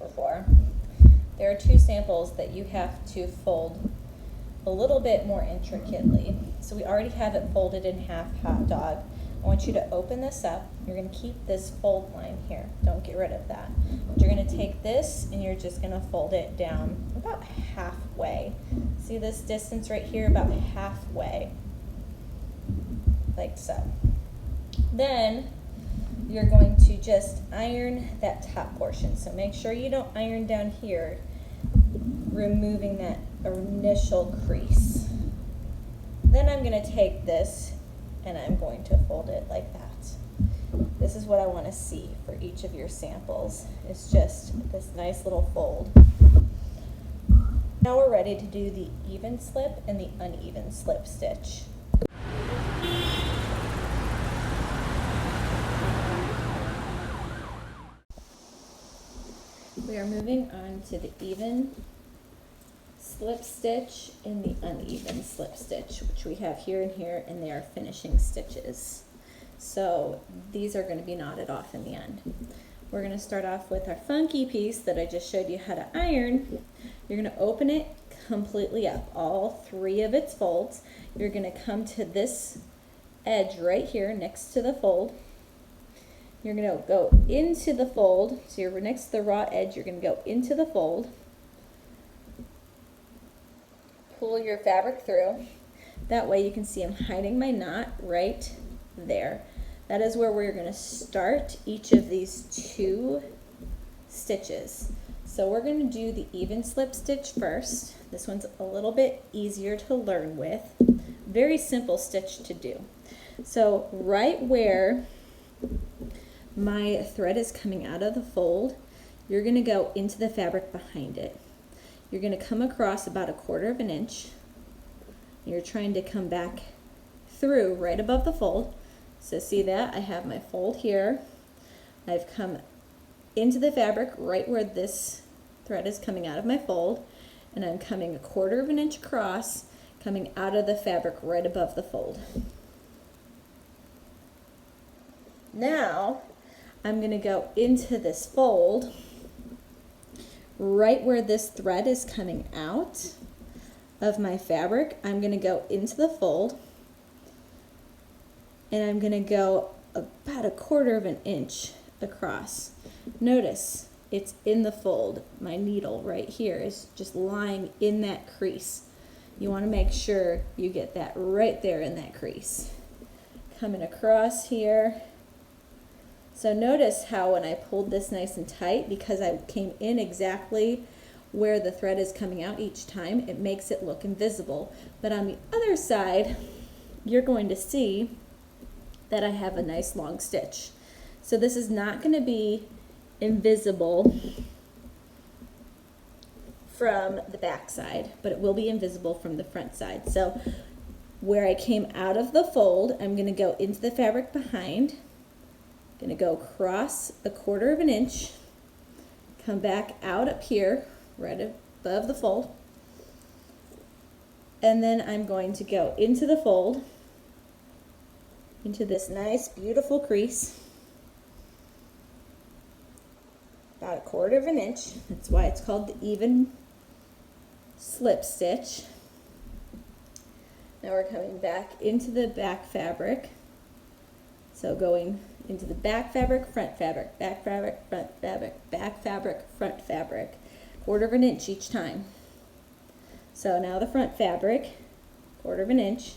before. There are two samples that you have to fold a little bit more intricately. So we already have it folded in half hot dog. I want you to open this up. You're going to keep this fold line here. Don't get rid of that. But you're going to take this and you're just going to fold it down about halfway. See this distance right here? About halfway. Like so. Then you're going to just iron that top portion. So make sure you don't iron down here, removing that initial crease. Then I'm going to take this and I'm going to fold it like that. This is what I want to see for each of your samples. It's just this nice little fold. Now we're ready to do the even slip and the uneven slip stitch. We are moving on to the even slip stitch and the uneven slip stitch, which we have here and here, and they are finishing stitches. So these are going to be knotted off in the end. We're going to start off with our funky piece that I just showed you how to iron. You're going to open it completely up, all three of its folds. You're going to come to this edge right here next to the fold. You're going to go into the fold, so you're next to the raw edge, you're going to go into the fold. Pull your fabric through. That way you can see I'm hiding my knot right there. That is where we're going to start each of these two stitches. So we're going to do the even slip stitch first. This one's a little bit easier to learn with. Very simple stitch to do. So right where my thread is coming out of the fold, you're going to go into the fabric behind it. You're going to come across about 1/4 of an inch. You're trying to come back through right above the fold. So see that? I have my fold here. I've come into the fabric right where this thread is coming out of my fold, and I'm coming 1/4 of an inch across, coming out of the fabric right above the fold. Now I'm going to go into this fold right where this thread is coming out of my fabric. I'm going to go into the fold and I'm going to go about 1/4 of an inch across. Notice it's in the fold. My needle right here is just lying in that crease. You want to make sure you get that right there in that crease. Coming across here. So notice how when I pulled this nice and tight, because I came in exactly where the thread is coming out each time, it makes it look invisible. But on the other side, you're going to see that I have a nice long stitch. So this is not going to be invisible from the back side, but it will be invisible from the front side. So where I came out of the fold, I'm going to go into the fabric behind. Going to go across 1/4 of an inch, come back out up here, right above the fold, and then I'm going to go into the fold, into this nice, beautiful crease, about 1/4 of an inch. That's why it's called the even slip stitch. Now we're coming back into the back fabric. So going into the back fabric, front fabric, back fabric, front fabric, back fabric, front fabric. 1/4 of an inch each time. So now the front fabric, 1/4 of an inch.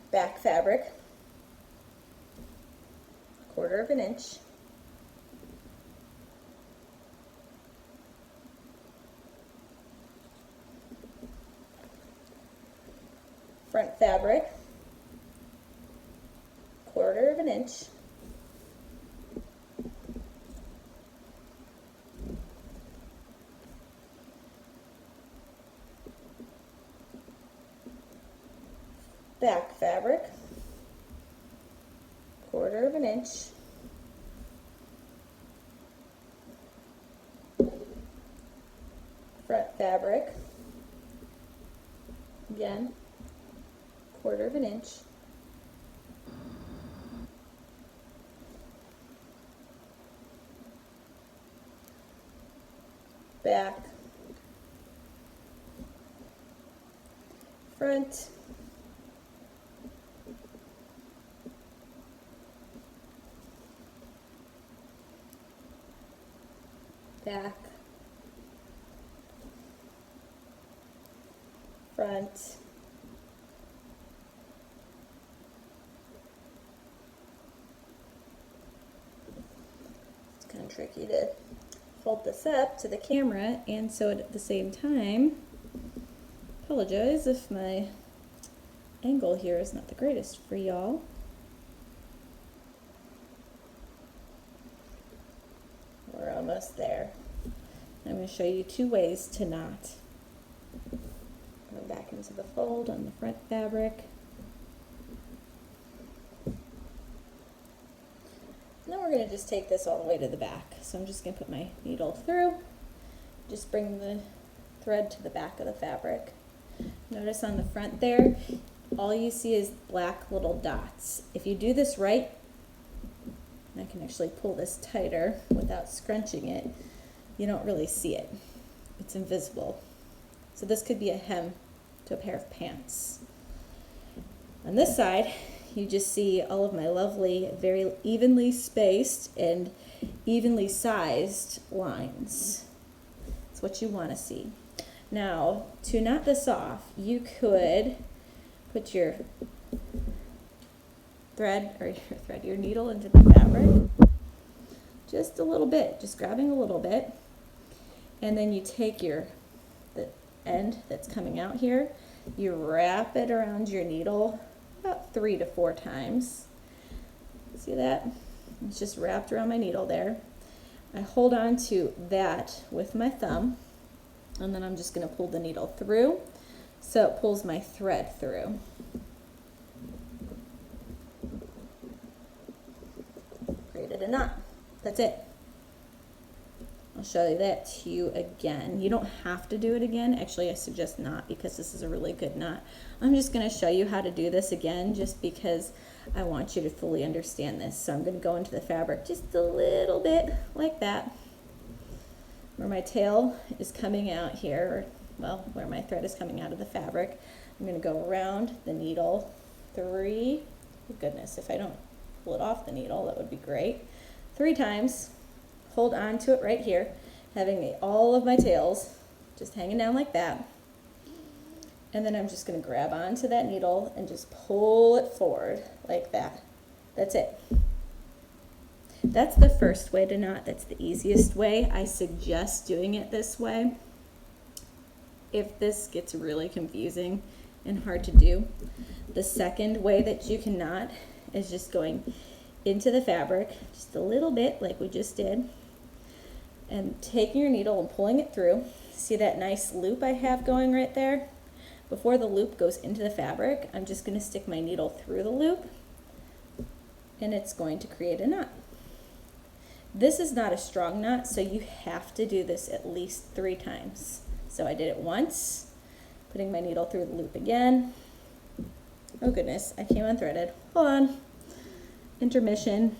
Back fabric, 1/4 of an inch. Front fabric, 1/4 of an inch. Back fabric, 1/4 of an inch. Front fabric, again, 1/4 of an inch. back, front, back, front, it's kind of tricky to hold this up to the camera and sew it at the same time. Apologize if my angle here is not the greatest for y'all. We're almost there. I'm going to show you 2 ways to knot. Going back into the fold on the front fabric. Now we're going to just take this all the way to the back. So I'm just going to put my needle through, just bring the thread to the back of the fabric. Notice on the front there, all you see is black little dots. If you do this right, I can actually pull this tighter without scrunching it, you don't really see it. It's invisible. So this could be a hem to a pair of pants. On this side, you just see all of my lovely, very evenly spaced and evenly sized lines. That's what you want to see. Now, to knot this off, you could put your your needle into the fabric, just a little bit, just grabbing a little bit, and then you take the end that's coming out here, you wrap it around your needle about 3 to 4 times. See that? It's just wrapped around my needle there. I hold on to that with my thumb, and then I'm just going to pull the needle through so it pulls my thread through. Created a knot. That's it. I'll show you that to you again. You don't have to do it again. Actually, I suggest not, because this is a really good knot. I'm just going to show you how to do this again just because I want you to fully understand this. So I'm going to go into the fabric just a little bit like that, where my tail is coming out here, well, where my thread is coming out of the fabric. I'm going to go around the needle 3, oh goodness, if I don't pull it off the needle, that would be great, 3 times. Hold on to it right here, having all of my tails just hanging down like that. And then I'm just going to grab onto that needle and just pull it forward like that. That's it. That's the first way to knot. That's the easiest way. I suggest doing it this way. If this gets really confusing and hard to do, the second way that you can knot is just going into the fabric just a little bit like we just did, and taking your needle and pulling it through. See that nice loop I have going right there? Before the loop goes into the fabric, I'm just going to stick my needle through the loop, and it's going to create a knot. This is not a strong knot, so you have to do this at least 3 times. So I did it once, putting my needle through the loop again. Oh goodness, I came unthreaded. Hold on. Intermission.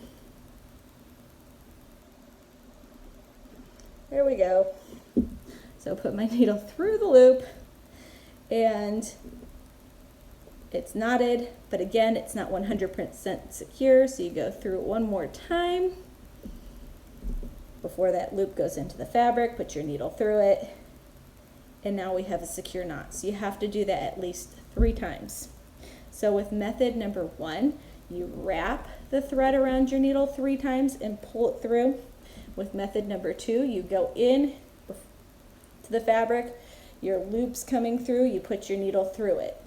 There we go. So put my needle through the loop, and it's knotted, but again, it's not 100% secure, so you go through it one more time before that loop goes into the fabric. Put your needle through it, and now we have a secure knot. So you have to do that at least 3 times. So with method number 1, you wrap the thread around your needle 3 times and pull it through. With method number 2, you go in to the fabric, your loop's coming through, you put your needle through it.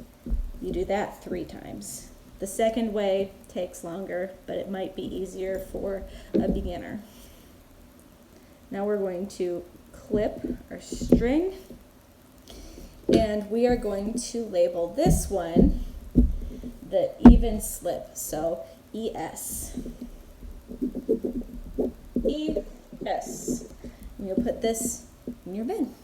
You do that 3 times. The second way takes longer, but it might be easier for a beginner. Now we're going to clip our string, and we are going to label this one the even slip, so ES. ES. And you'll put this in your bin.